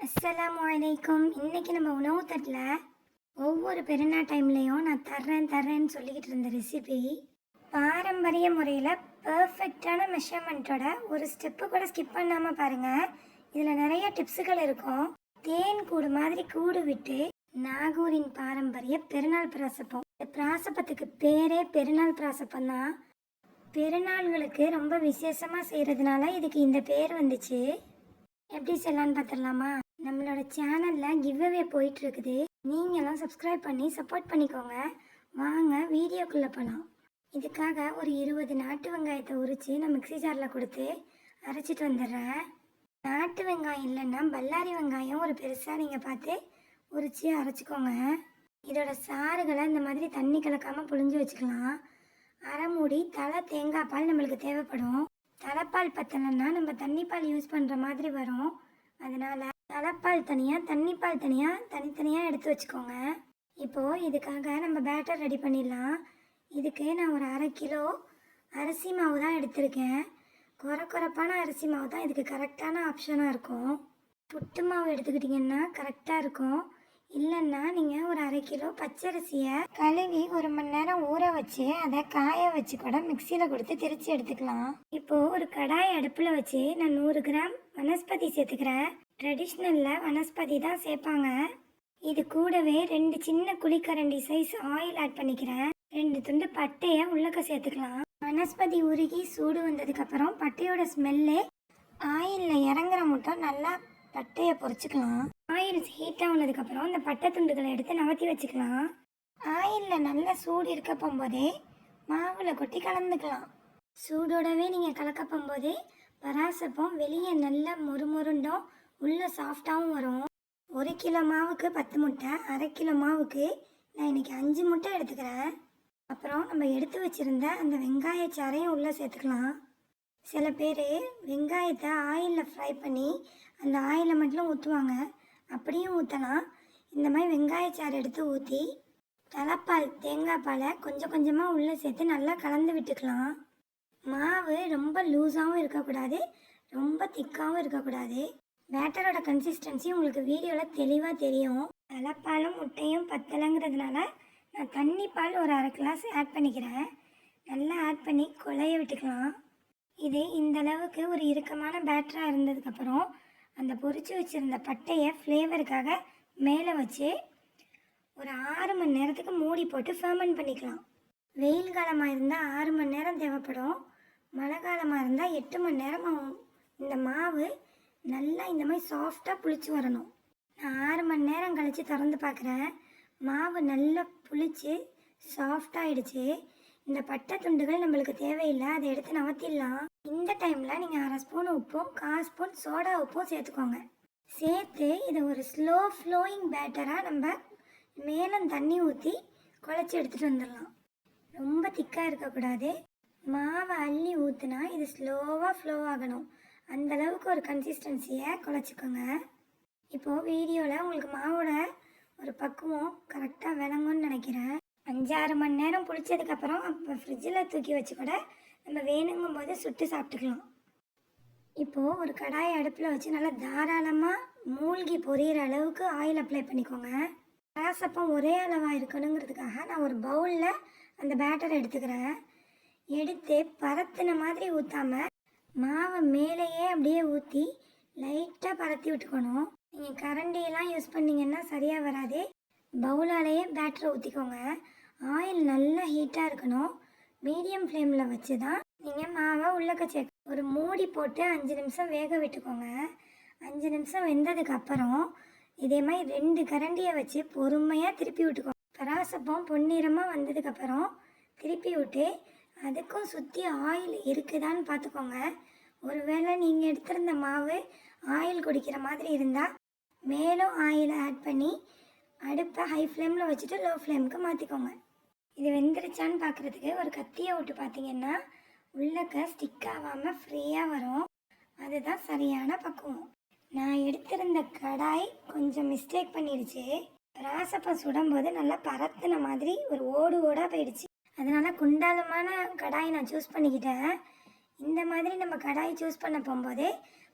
அஸ்ஸலாமு அலைக்கும். இன்றைக்கி நம்ம உணவு தட்டில் ஒவ்வொரு பெருநாள் டைம்லேயும் நான் தர்றேன்னு சொல்லிக்கிட்டு இருந்த ரெசிபி பாரம்பரிய முறையில் பர்ஃபெக்டான மெஷர்மெண்ட்டோட ஒரு ஸ்டெப்பு கூட ஸ்கிப் பண்ணாமல் பாருங்கள். இதில் நிறைய டிப்ஸுகள் இருக்கும். தேன் கூடு மாதிரி கூடு விட்டு நாகூரின் பாரம்பரிய பெருநாள் பிராசப்பம். இந்த பிராசப்பத்துக்கு பேரே பெருநாள் பிராசப்பம் தான். பெருநாள்களுக்கு ரொம்ப விசேஷமாக செய்கிறதுனால இதுக்கு இந்த பேர் வந்துச்சு. எப்படி செய்யலான்னு பார்த்துடலாமா? நம்மளோட சேனலில் கிவ்அவே போயிட்டுருக்குது. நீங்களும் சப்ஸ்கிரைப் பண்ணி சப்போர்ட் பண்ணிக்கோங்க. வாங்க வீடியோக்குள்ளே போகலாம். இதுக்காக ஒரு 20 நாட்டு வெங்காயத்தை உரித்து நான் மிக்ஸி ஜாரில் கொடுத்து அரைச்சிட்டு வந்துடுறேன். நாட்டு வெங்காயம் இல்லைன்னா பல்லாரி வெங்காயம் ஒரு பெருசாக நீங்கள் பார்த்து உரித்து அரைச்சிக்கோங்க. இதோட சாறுகளை இந்த மாதிரி தண்ணி கலக்காமல் புழிஞ்சு வச்சுக்கலாம். அரை மூடி தலை தேங்காய் பால் நம்மளுக்கு தேவைப்படும். தலைப்பால் பத்தலைன்னா நம்ம தண்ணிப்பால் யூஸ் பண்ணுற மாதிரி வரும். அதனால் தலைப்பால் தனியாக தண்ணிப்பால் தனித்தனியாக எடுத்து வச்சுக்கோங்க. இப்போது இதுக்காக நம்ம பேட்டர் ரெடி பண்ணிடலாம். இதுக்கு நான் ஒரு 1/2 கிலோ அரிசி மாவு தான் எடுத்திருக்கேன். குறப்பான அரிசி மாவு தான் இதுக்கு கரெக்டான ஆப்ஷனாக இருக்கும். புட்டு மாவு எடுத்துக்கிட்டிங்கன்னா கரெக்டாக இருக்கும். இல்லைன்னா நீங்கள் ஒரு 1/2 கிலோ பச்சரிசியை கழுவி 1 மணி நேரம் ஊற வச்சு அதை காய வச்சு கூட மிக்சியில் கொடுத்து திரித்து எடுத்துக்கலாம். இப்போது ஒரு கடாய் அடுப்பில் வச்சு நான் 100 கிராம் வனஸ்பதி சேர்த்துக்கிறேன். ட்ரெடிஷ்னலில் வனஸ்பதி தான் சேர்ப்பாங்க. இது கூடவே 2 சின்ன குழிக்கரண்டி சைஸ் ஆயில் ஆட் பண்ணிக்கிறேன். 2 துண்டு பட்டையை உள்ளக்க சேர்த்துக்கலாம். வனஸ்பதி உருகி சூடு வந்ததுக்கப்புறம் பட்டையோட ஸ்மெல்லே ஆயிலில் இறங்குற மட்டும் நல்லா பட்டையை பொரிச்சுக்கலாம். ஆயில் ஹீட் ஆனதுக்கப்புறம் இந்த பட்டை துண்டுகளை எடுத்து நவர்த்தி வச்சுக்கலாம். ஆயிலில் நல்லா சூடு இருக்க போகும்போதே மாவில் கொட்டி கலந்துக்கலாம். சூடோடவே நீங்கள் கலக்க போகும்போதே பராசப்பம் வெளியே நல்லா மொறுமொருண்டும் உள்ளே சாஃப்டாகவும் வரும். 1 கிலோ மாவுக்கு 10 முட்டை, 1/2 கிலோ மாவுக்கு நான் இன்றைக்கி 5 முட்டை எடுத்துக்கிறேன். அப்புறம் நம்ம எடுத்து வச்சுருந்த அந்த வெங்காய சாறையும் உள்ளே சேர்த்துக்கலாம். சில பேர் வெங்காயத்தை ஆயிலில் ஃப்ரை பண்ணி அந்த ஆயிலை மட்டும் ஊற்றுவாங்க. அப்படியும் ஊற்றலாம். இந்த மாதிரி வெங்காயச்சாறு எடுத்து ஊற்றி தலைப்பால் தேங்காய் பாலை கொஞ்சம் கொஞ்சமாக உள்ளே சேர்த்து நல்லா கலந்து விட்டுக்கலாம். மாவு ரொம்ப லூஸாகவும் இருக்கக்கூடாது, ரொம்ப திக்காகவும் இருக்கக்கூடாது. பேட்டரோட கன்சிஸ்டன்சி உங்களுக்கு வீடியோவில் தெளிவாக தெரியும். தலைப்பாலும் முட்டையும் பத்தலைங்கிறதுனால நான் தண்ணி பால் ஒரு 1/2 கிளாஸ் ஆட் பண்ணிக்கிறேன். நல்லா ஆட் பண்ணி கொலைய விட்டுக்கலாம். இது இந்த அளவுக்கு ஒரு இறுக்கமான பேட்டராக இருந்ததுக்கப்புறம் அந்த பொரிச்சு வச்சுருந்த பட்டையை ஃப்ளேவருக்காக மேலே வச்சு ஒரு 6 மணி நேரத்துக்கு மூடி போட்டு ஃபெர்மெண்ட் பண்ணிக்கலாம். வெயில் காலமாக இருந்தால் 6 மணி நேரம் தேவைப்படும். மழை காலமாக இருந்தால் 8 மணி நேரம் ஆகும். இந்த மாவு நல்லா இந்த மாதிரி சாஃப்டாக புளிச்சு வரணும். நான் 6 மணி நேரம் கழித்து திறந்து பார்க்குறேன். மாவு நல்லா புளிச்சு சாஃப்டாகிடுச்சு. இந்த பட்டை துண்டுகள் நம்மளுக்கு தேவையில்லை, அதை எடுத்து நவத்திடலாம். இந்த டைமில் நீங்கள் 1/2 ஸ்பூன் உப்பும் 1/4 ஸ்பூன் சோடா உப்பும் சேர்த்துக்கோங்க. சேர்த்து இதை ஒரு ஸ்லோ ஃப்ளோயிங் பேட்டராக நம்ம மேலும் தண்ணி ஊற்றி குழச்சி எடுத்துகிட்டு வந்துடலாம். ரொம்ப திக்காக இருக்கக்கூடாது. மாவை அள்ளி ஊற்றுனா இது ஸ்லோவாக ஃப்ளோ ஆகணும். அந்தளவுக்கு ஒரு கன்சிஸ்டன்சியை குழச்சிக்கோங்க. இப்போது வீடியோவில் உங்களுக்கு மாவோட ஒரு பக்குவம் கரெக்டாக விளங்கும்னு நினைக்கிறேன். 5-6 மணி நேரம் புளிச்சதுக்கப்புறம் அப்போ ஃப்ரிட்ஜில் தூக்கி வச்சு கூட நம்ம வேணுங்கும் போது சுட்டு சாப்பிட்டுக்கலாம். இப்போது ஒரு கடாயை அடுப்பில் வச்சு நல்லா தாராளமாக மூழ்கி பொரியிற அளவுக்கு ஆயில் அப்ளை பண்ணிக்கோங்க. ராசப்பம் ஒரே அளவாக இருக்கணுங்கிறதுக்காக நான் ஒரு பவுலில் அந்த பேட்டரை எடுத்துக்கிறேன். எடுத்து பரத்தின மாதிரி ஊற்றாமல் மாவை மேலேயே அப்படியே ஊற்றி லைட்டாக பரத்தி விட்டுக்கணும். நீங்கள் கரண்டியெல்லாம் யூஸ் பண்ணிங்கன்னா சரியாக வராது. பவுலாலேயே பேட்டரை ஊற்றிக்கோங்க. ஆயில் நல்லா ஹீட்டாக இருக்கணும். மீடியம் ஃப்ளேமில் வச்சு தான் நீங்கள் மாவை உள்ளக்க சேர்க்க ஒரு மூடி போட்டு 5 நிமிஷம் வேக விட்டுக்கோங்க. 5 நிமிஷம் வெந்ததுக்கப்புறம் இதே மாதிரி 2 கரண்டியை வச்சு பொறுமையாக திருப்பி விட்டுக்கோங்க. பராசப்பம் பொன்னிறமாக வந்ததுக்கப்புறம் திருப்பி விட்டு அதுக்கும் சுற்றி ஆயில் இருக்குதான்னு பார்த்துக்கோங்க. ஒருவேளை நீங்கள் எடுத்திருந்த மாவு ஆயில் குடிக்கிற மாதிரி இருந்தால் மேலும் ஆயில் ஆட் பண்ணி அடுப்பை ஹை ஃப்ளேமில் வச்சுட்டு லோ ஃப்ளேமுக்கு மாற்றிக்கோங்க. இது வெந்துருச்சான்னு பார்க்குறதுக்கு ஒரு கத்தியை விட்டு பார்த்தீங்கன்னா உள்ளக்க ஸ்டிக் ஆகாமல் ஃப்ரீயாக வரும். அதுதான் சரியான பக்குவம். நான் எடுத்திருந்த கடாய் கொஞ்சம் மிஸ்டேக் பண்ணிடுச்சு. ராசப்பம் சுடும்போது நல்லா பரத்துன மாதிரி ஒரு ஓடாக போயிடுச்சு. அதனால் குண்டாலமான கடாய் நான் சூஸ் பண்ணிக்கிட்டேன். இந்த மாதிரி நம்ம கடாய் சூஸ் பண்ண போகும்போதே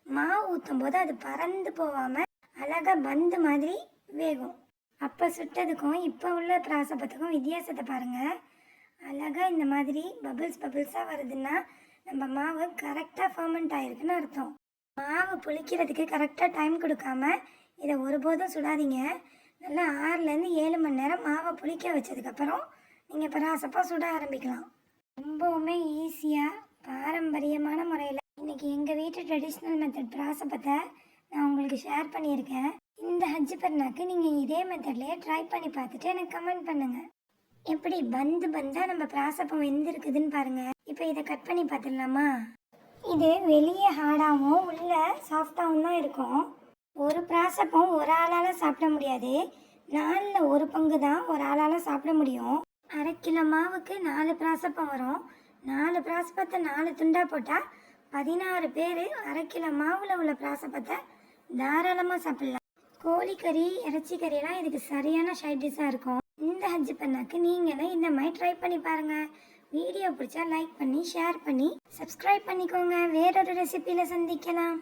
மாவு ஊற்றும் போது அது பறந்து போகாமல் அழகாக பந்து மாதிரி வேகும். அப்போ சுட்டதுக்கும் இப்போ உள்ள பிராசப்பத்துக்கும் வித்தியாசத்தை பாருங்கள். அழகாக இந்த மாதிரி பபிள்ஸாக வருதுன்னா நம்ம மாவு கரெக்டாக ஃபர்மெண்ட் ஆகிருக்குன்னு அர்த்தம். மாவு புளிக்கிறதுக்கு கரெக்டாக டைம் கொடுக்காம இதை ஒருபோதும் சுடாதீங்க. நல்லா 6லேருந்து 7 மணி நேரம் மாவை புளிக்க வச்சதுக்கப்புறம் நீங்கள் பிராசப்பாக சுட ஆரம்பிக்கலாம். ரொம்பவுமே ஈஸியாக பாரம்பரியமான முறையில் இன்றைக்கி எங்கள் வீட்டு ட்ரெடிஷ்னல் மெத்தட் பிராசப்பத்தை நான் உங்களுக்கு ஷேர் பண்ணியிருக்கேன். இந்த ஹஜ்ஜி பெருநாக்கு நீங்கள் இதே மெத்தட்லேயே ட்ரை பண்ணி பார்த்துட்டு எனக்கு கமெண்ட் பண்ணுங்கள். எப்படி பந்தாக நம்ம பிராசப்பம் வெந்திருக்குதுன்னு பாருங்கள். இப்போ இதை கட் பண்ணி பார்த்துடலாமா? இது வெளியே ஹார்டாகவும் உள்ள சாஃப்டாகவும் தான் இருக்கும். ஒரு பிராசப்பம் ஒரு ஆளால் சாப்பிட முடியாது. 4ல் 1 பங்கு தான் ஒரு ஆளால் சாப்பிட முடியும். 1/2 கிலோ மாவுக்கு 4 பிராசப்பம் வரும். 4 பிராசப்பத்தை 4 துண்டாக போட்டால் 16 பேர் 1/2 கிலோ மாவில் உள்ள பிராசப்பத்தை தாராளமாக சாப்பிடலாம். கோழிக்கறி, இறைச்சி கறியெல்லாம் இதுக்கு சரியான சைட் டிஷ்ஷாக இருக்கும். இந்த ஹஜ்ஜி பெருநாக்கு நீங்களும் இந்த மாதிரி ட்ரை பண்ணி பாருங்கள். வீடியோ பிடிச்சா லைக் பண்ணி ஷேர் பண்ணி சப்ஸ்கிரைப் பண்ணிக்கோங்க. வேறொரு ரெசிபியில் சந்திக்கலாம்.